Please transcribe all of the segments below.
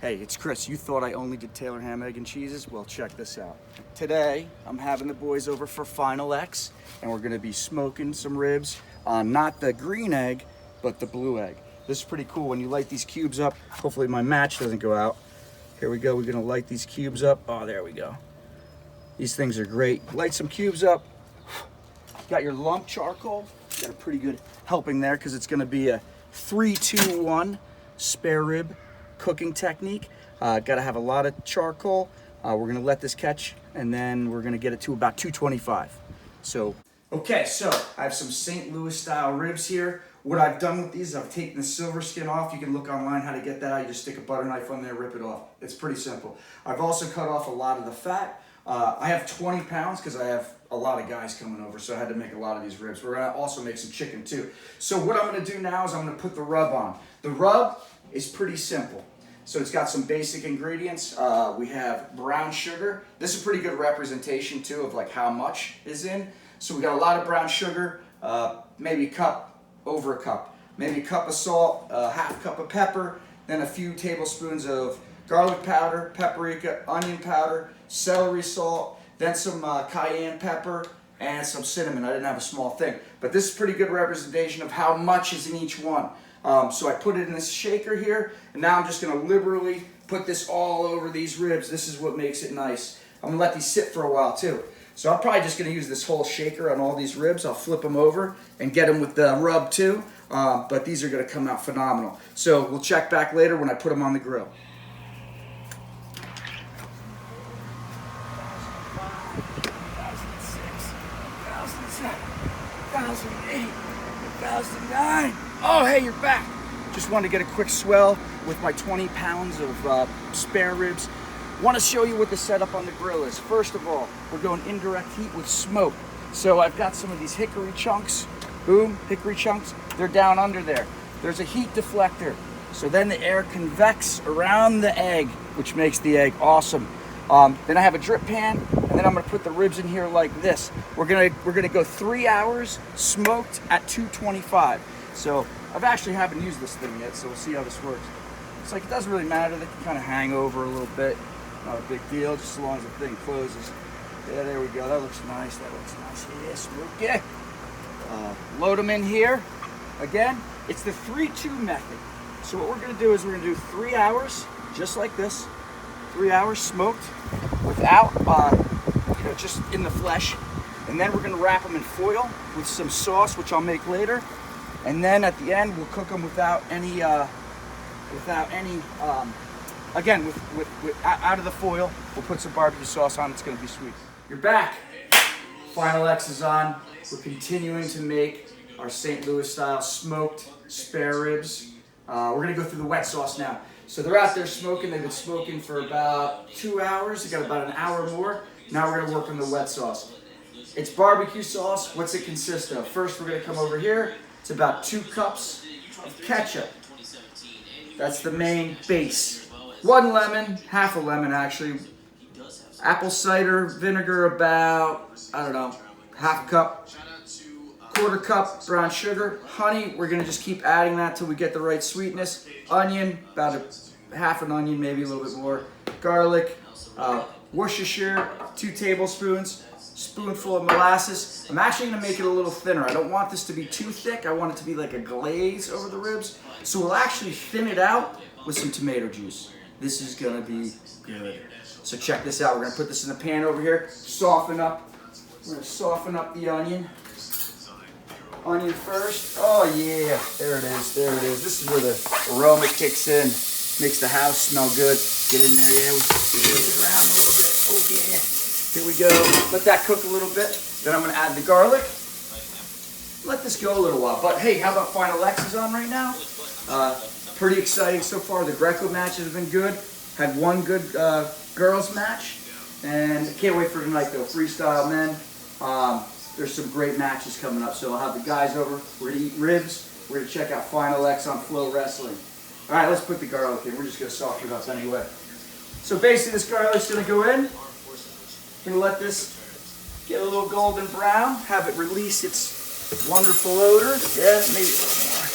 Hey, it's Chris. You thought I only did Taylor ham, egg, and cheeses? Well, check this out. Today, I'm having the boys over for Final X, and we're gonna be smoking some ribs on not the green egg, but the blue egg. This is pretty cool. When you light these cubes up, hopefully my match doesn't go out. Here we go, we're gonna light these cubes up. Oh, there we go. These things are great. Light some cubes up. Got your lump charcoal. Got a pretty good helping there because it's gonna be a 3-2-1 spare rib cooking technique. Got to have a lot of charcoal. We're gonna let this catch and then we're gonna get it to about 225. So, okay, so I have some St. Louis style ribs here. What I've done with these, I've taken the silver skin off. You can look online how to get that out. You just stick a butter knife on there, rip it off. It's pretty simple. I've also cut off a lot of the fat. I have 20 pounds because I have a lot of guys coming over, so I had to make a lot of these ribs. We're gonna also make some chicken too. So what I'm gonna do now is I'm gonna put the rub on. The rub is pretty simple. So it's got some basic ingredients. We have brown sugar. This is a pretty good representation too of like how much is in. So we got a lot of brown sugar, maybe a cup, over a cup. Maybe a cup of salt, half cup of pepper, then a few tablespoons of garlic powder, paprika, onion powder, celery salt, then some cayenne pepper, and some cinnamon. I didn't have a small thing. But this is a pretty good representation of how much is in each one. So I put it in this shaker here, and now I'm just gonna liberally put this all over these ribs. This is what makes it nice. I'm gonna let these sit for a while too. So I'm probably just gonna use this whole shaker on all these ribs. I'll flip them over and get them with the rub too, but these are gonna come out phenomenal. So we'll check back later when I put them on the grill. 2008, 2009. Oh, hey, you're back. Just wanted to get a quick swell with my 20 pounds of spare ribs. Want to show you what the setup on the grill is. First of all, we're going indirect heat with smoke. So I've got some of these hickory chunks. Boom, hickory chunks. They're down under there. There's a heat deflector. So then the air convects around the egg, which makes the egg awesome. Then I have a drip pan, and then I'm gonna put the ribs in here like this. We're gonna go 3 hours smoked at 225. So I've actually haven't used this thing yet, so we'll see how this works. It's like it doesn't really matter. They can kind of hang over a little bit. Not a big deal, just as long as the thing closes. Yeah, there we go. That looks nice. That looks nice. Yeah, smoky. Load them in here. Again, it's the 3-2 method. So what we're gonna do is we're gonna do 3 hours, just like this. 3 hours smoked without, just in the flesh. And then we're gonna wrap them in foil with some sauce, which I'll make later. And then at the end, we'll cook them without any, out of the foil. We'll put some barbecue sauce on. It's gonna be sweet. You're back. Final X is on. We're continuing to make our St. Louis style smoked spare ribs. We're gonna go through the wet sauce now. So they're out there smoking. They've been smoking for about 2 hours. They got about an hour more. Now we're gonna work on the wet sauce. It's barbecue sauce. What's it consist of? First, we're gonna come over here. It's about 2 cups of ketchup. That's the main base. 1 lemon, half a lemon actually. Apple cider vinegar about, I don't know, half a cup. 1/4 cup brown sugar. Honey, we're gonna just keep adding that till we get the right sweetness. Onion, about half an onion, maybe a little bit more. Garlic, Worcestershire, 2 tablespoons. Spoonful of molasses. I'm actually gonna make it a little thinner. I don't want this to be too thick. I want it to be like a glaze over the ribs. So we'll actually thin it out with some tomato juice. This is gonna be good. So check this out. We're gonna put this in the pan over here. Soften up. We're gonna soften up the onion. Onion first. Oh yeah, there it is, there it is. This is where the aroma kicks in. Makes the house smell good. Get in there, yeah. Move it around a little bit. Oh yeah. Here we go. Let that cook a little bit. Then I'm gonna add the garlic. Let this go a little while. But hey, how about Final X is on right now? Pretty exciting so far. The Greco matches have been good. Had one good girls match. And I can't wait for tonight though. Freestyle men. There's some great matches coming up. So I'll have the guys over. We're gonna eat ribs. We're gonna check out Final X on Flow Wrestling. All right, let's put the garlic in. We're just gonna soften it up anyway. So basically this garlic's gonna go in. Gonna let this get a little golden brown, have it release its wonderful odor. Yeah, maybe a little more.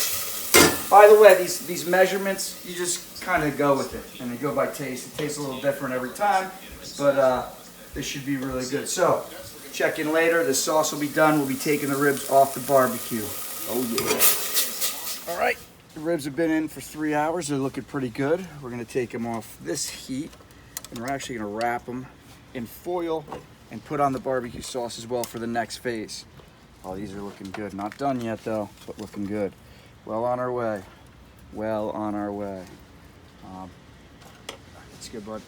By the way, these measurements, you just kind of go with it, and they go by taste. It tastes a little different every time, but this should be really good. So, check in later. The sauce will be done. We'll be taking the ribs off the barbecue. Oh yeah. All right, the ribs have been in for 3 hours. They're looking pretty good. We're gonna take them off this heat, and we're actually gonna wrap them in foil and put on the barbecue sauce as well for the next phase. Oh, these are looking good. Not done yet though, but looking good. Well on our way. Well on our way. That's good, bud.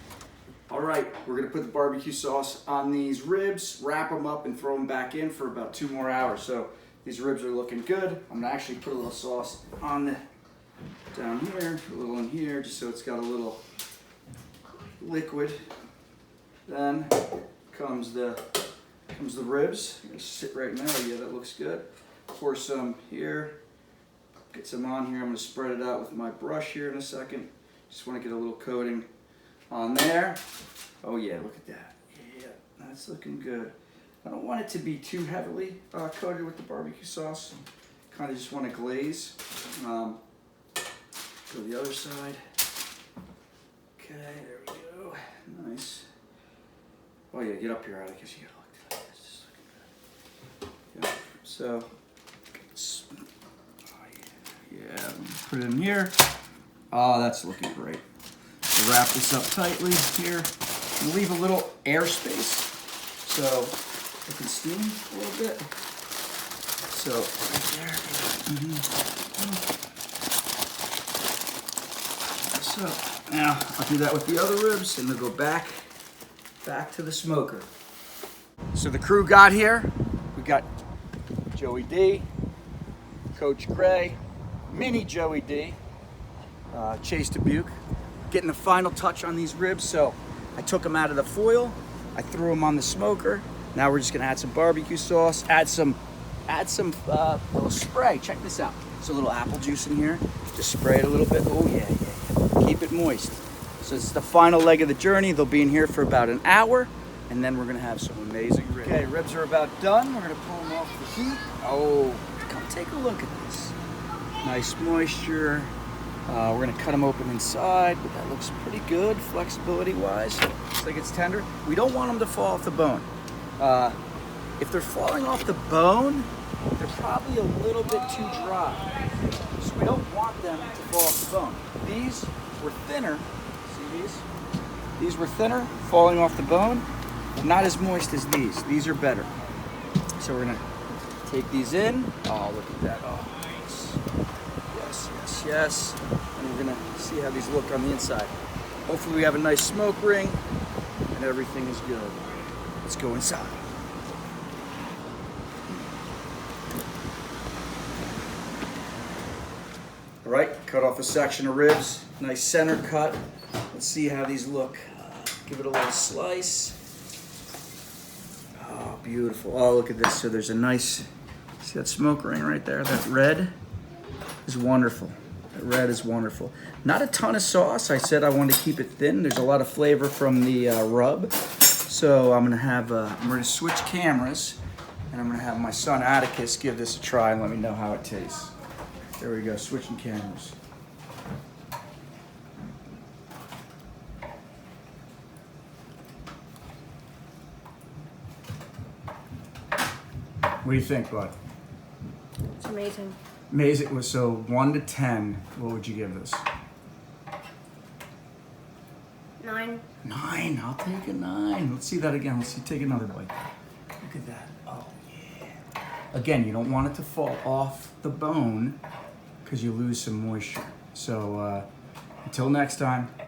All right, we're gonna put the barbecue sauce on these ribs, wrap them up, and throw them back in for about 2 more hours. So these ribs are looking good. I'm gonna actually put a little sauce on the down here, a little in here, just so it's got a little liquid. Then comes the ribs. They're gonna sit right now. Yeah, that looks good. Pour some here. Get some on here. I'm gonna spread it out with my brush here in a second. Just want to get a little coating on there. Oh yeah, look at that. Yeah, that's looking good. I don't want it to be too heavily coated with the barbecue sauce. Kind of just want to glaze. Go to the other side. Okay, there we go. Nice. Oh yeah, get up here, I guess you gotta look at this. Just looking good. Yeah. So, yeah, put it in here. Oh, that's looking great. So wrap this up tightly here. And leave a little air space so it can steam a little bit. So right there. So now I'll do that with the other ribs, and they'll go back to the smoker. So the crew got here. We got Joey D, Coach Gray, Mini Joey D, Chase Dubuque, getting the final touch on these ribs. So I took them out of the foil, I threw them on the smoker. Now we're just gonna add some barbecue sauce, add some little spray. Check this out. There's a little apple juice in here. Just spray it a little bit. Oh yeah, yeah. Keep it moist. So it's the final leg of the journey. They'll be in here for about an hour, and then we're gonna have some amazing ribs. Okay, ribs are about done. We're gonna pull them off the heat. Oh, come take a look at this. Nice moisture. We're gonna cut them open inside, but that looks pretty good flexibility-wise. Looks like it's tender. We don't want them to fall off the bone. If they're falling off the bone, they're probably a little bit too dry. So we don't want them to fall off the bone. These were thinner. See these? These were thinner, falling off the bone. Not as moist as these. These are better. So we're gonna take these in. Oh, look at that. Oh, nice. Yes, yes, yes. And we're gonna see how these look on the inside. Hopefully we have a nice smoke ring and everything is good. Let's go inside. All right, cut off a section of ribs. Nice center cut. Let's see how these look. Give it a little slice. Oh, beautiful. Oh, look at this. So there's a nice, see that smoke ring right there? That red is wonderful. That red is wonderful. Not a ton of sauce. I said I wanted to keep it thin. There's a lot of flavor from the rub. So I'm gonna switch cameras, and I'm gonna have my son Atticus give this a try and let me know how it tastes. There we go, switching cameras. What do you think, bud? It's amazing. Amazing. So 1 to 10, what would you give this? 9. 9. I'll take a 9. Let's see that again. Let's see. Take another bite. Look at that. Oh yeah. Again, you don't want it to fall off the bone because you lose some moisture. So until next time.